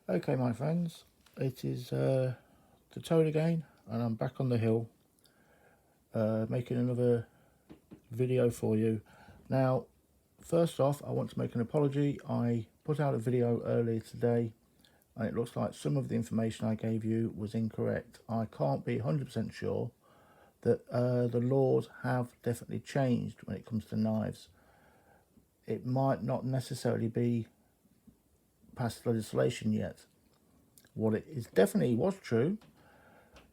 Okay, my friends, it is the Toad again, and I'm back on the hill making another video for you. Now, first off, I want to make an apology. I put out a video earlier today and it looks like some of the information I gave you was incorrect. I can't be 100% sure that the laws have definitely changed when it comes to knives. It might not necessarily be past legislation yet. What it is definitely was true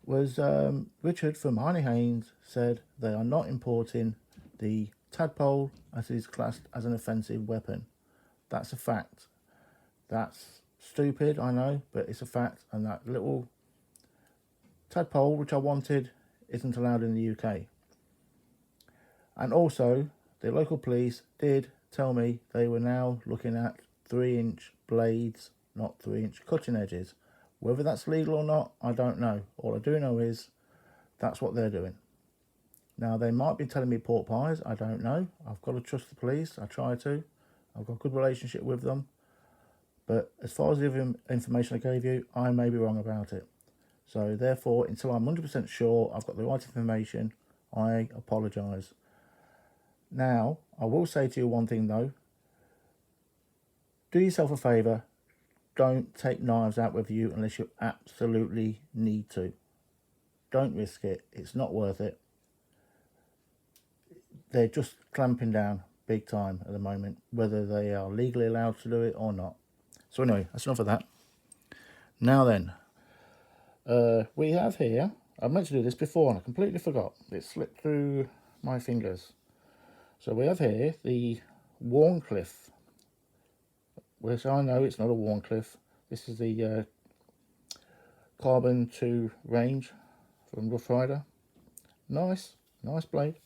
was Richard from Honey Haynes said they are not importing the tadpole as is classed as an offensive weapon. That's a fact. That's stupid, I know, but it's a fact. And that little tadpole, which I wanted, isn't allowed in the UK. And also, the local police did tell me they were now looking at 3-inch blades, not 3-inch cutting edges. Whether that's legal or not, I don't know. All I do know is that's what they're doing. Now, they might be telling me pork pies. I don't know. I've got to trust the police. I try to. I've got a good relationship with them. But as far as the information I gave you, I may be wrong about it. So, therefore, until I'm 100% sure I've got the right information, I apologise. Now, I will say to you one thing, though. Do yourself a favour. Don't take knives out with you unless you absolutely need to. Don't risk it. It's not worth it. They're just clamping down big time at the moment, whether they are legally allowed to do it or not. So anyway, that's enough of that. Now then, we have here, I meant to do this before and I completely forgot. It slipped through my fingers. So we have here the Warncliffe, which I know it's not a Warncliffe. This is the Carbon 2 range from Ryder. Nice blade.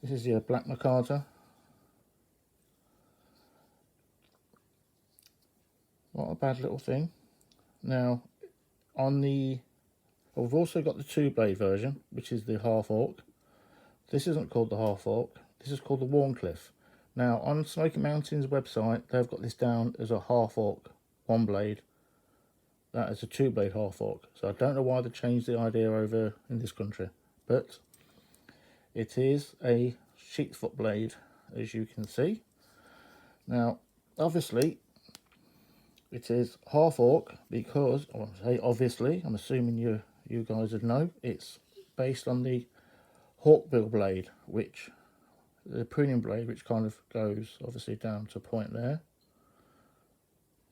This is your black micarta. Not a bad little thing. Now, we've also got the 2-blade version, which is the half fork. This isn't called the half fork. This is called the Warncliffe. Now, on Smoky Mountain's website, they've got this down as a half fork, 1 blade. That is a 2-blade half fork. So I don't know why they changed the idea over in this country, but it is a sheep's foot blade, as you can see. Now, obviously, it is half fork because, I want to say obviously, I'm assuming you guys would know, it's based on the hawkbill blade, which the pruning blade, which kind of goes obviously down to a point there,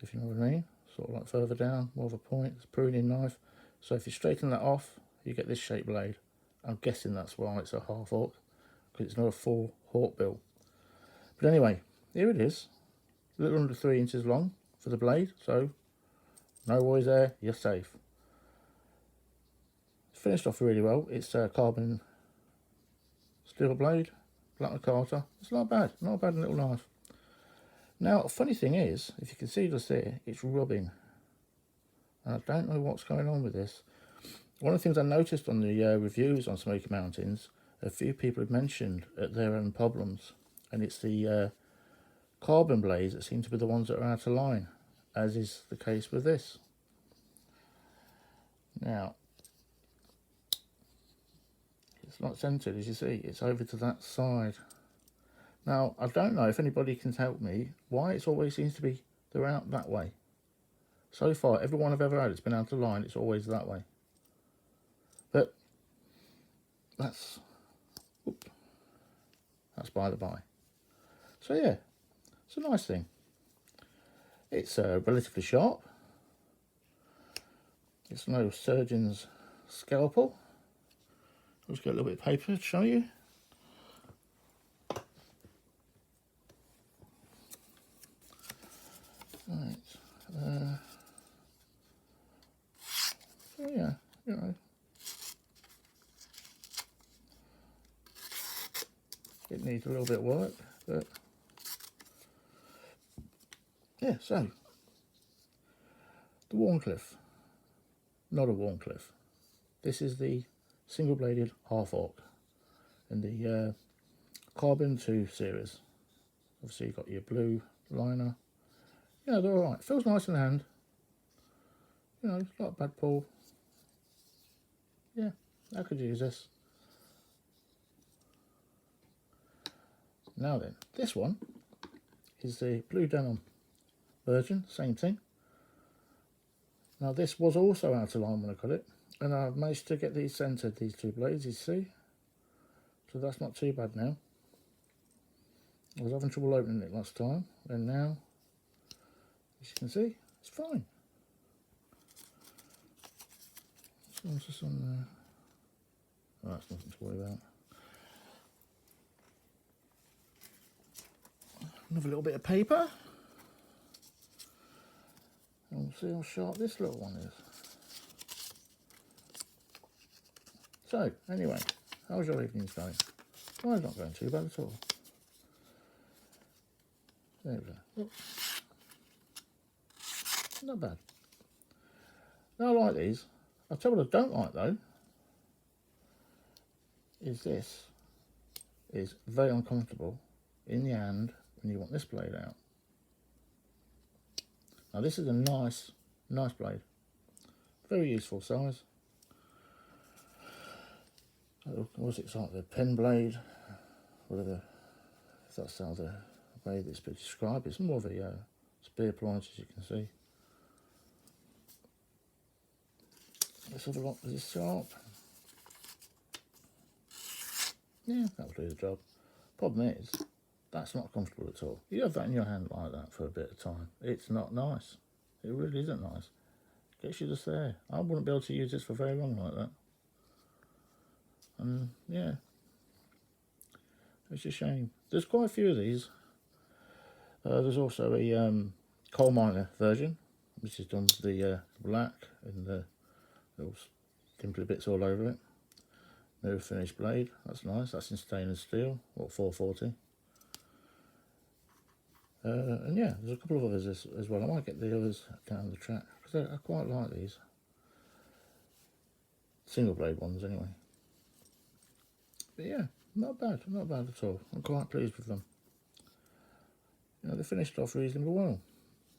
if you know what I mean, sort of like further down, more of a point. It's a pruning knife. So if you straighten that off, you get this shaped blade. I'm guessing that's why it's a half fork, because it's not a full hawkbill. But anyway, here it is, a little under 3 inches long for the blade, so no worries there, you're safe. It's finished off really well. It's a carbon steel blade, black micarta. It's not bad little knife. Now, a funny thing is, if you can see just there, it's rubbing. And I don't know what's going on with this. One of the things I noticed on the reviews on Smoky Mountains, a few people have mentioned their own problems. And it's the carbon blades that seem to be the ones that are out of line, as is the case with this. Now, it's not centered, as you see, it's over to that side. Now, I don't know if anybody can help me why it always seems to be they're out that way. So far, every one I've ever had, it's been out of line, it's always that way. But that's by the by. So yeah, it's a nice thing. It's relatively sharp. It's no surgeon's scalpel. I'll just get a little bit of paper to show you. Right. So yeah, you know. It needs a little bit of work, but yeah, so the Warncliffe, not a Warncliffe. This is the single-bladed half fork in the Carbon 2 series. Obviously, you've got your blue liner. Yeah, they're alright. Feels nice in the hand. You know, it's not a bad pull. Yeah, I could use this. Now then, this one is the blue denim version, same thing. Now this was also out of line when I got it, and I've managed to get these centered, these two blades, you see. So that's not too bad now. I was having trouble opening it last time, and now, as you can see, it's fine. So just on there. Oh, that's nothing to worry about. Another little bit of paper. And we'll see how sharp this little one is. So, anyway, how's your evenings going? Well, it's not going too bad at all. There we go. Oh. Not bad. Now I like these. I'll tell you what I don't like though, is this is very uncomfortable in the hand when you want this blade out. Now this is a nice blade. Very useful size. What's it like, the pen blade? Whatever, if that's how the way it's been described. It's more of a spear appliance, as you can see. Let's have a look. Is this sharp? Yeah, that'll do the job. Problem is, that's not comfortable at all. You have that in your hand like that for a bit of time. It's not nice. It really isn't nice. Gets you just there. I wouldn't be able to use this for very long like that. And yeah, it's a shame. There's quite a few of these. There's also a coal miner version, which is done with the black and the little dimply bits all over it. Mirror finished blade, that's nice. That's in stainless steel, or 440. And yeah, there's a couple of others as well. I might get the others down the track because I quite like these single blade ones anyway. But yeah, not bad at all. I'm quite pleased with them. You know, they finished off reasonably well.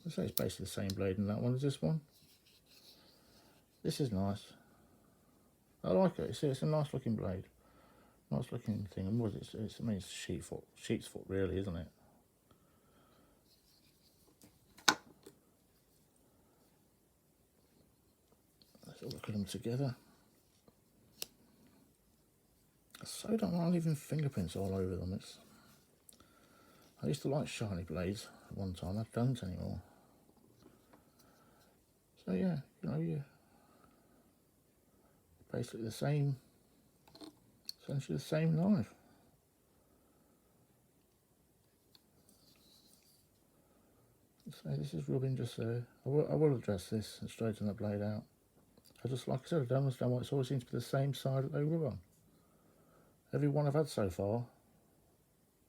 I say it's basically the same blade in that one as this one. This is nice. I like it. It's a nice looking blade. Nice looking thing. And what is it? I mean, it's sheep's foot really, isn't it? Let's look at them together. I so don't like leaving fingerprints all over them. I used to like shiny blades at one time. I don't anymore. So yeah, you know, yeah. Basically the same, essentially the same knife. So this is rubbing just there. I will address this and straighten the blade out. I just, like I said, I don't understand why it always seems to be the same side that they rub on. Every one I've had so far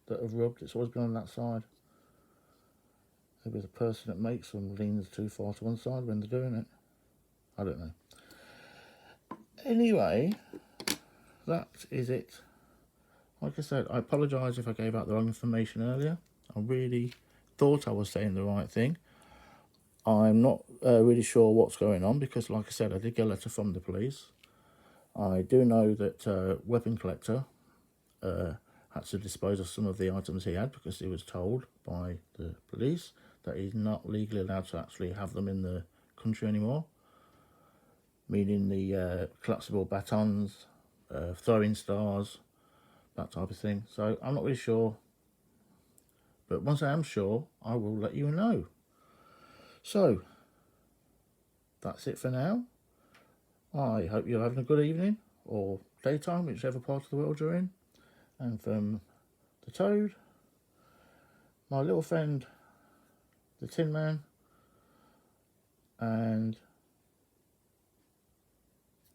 that have rubbed, it's always been on that side. Maybe the person that makes them leans too far to one side when they're doing it. I don't know. Anyway, that is it. Like I said, I apologise if I gave out the wrong information earlier. I really thought I was saying the right thing. I'm not really sure what's going on because, like I said, I did get a letter from the police. I do know that Weapon Collector had to dispose of some of the items he had because he was told by the police that he's not legally allowed to actually have them in the country anymore. Meaning the collapsible batons, throwing stars, that type of thing. So I'm not really sure. But once I am sure, I will let you know. So, that's it for now. I hope you're having a good evening, or daytime, whichever part of the world you're in. And from the Toad, my little friend, the Tin Man, and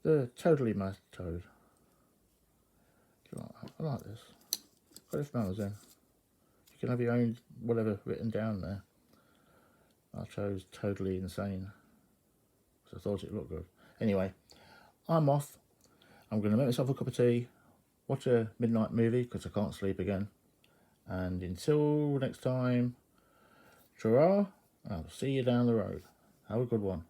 the Totally Mad Toad. I like this. Got it from Amazon. You can have your own whatever written down there. I chose Totally Insane because I thought it looked good. Anyway, I'm off. I'm going to make myself a cup of tea, watch a midnight movie because I can't sleep again. And until next time, ta-ra, I'll see you down the road. Have a good one.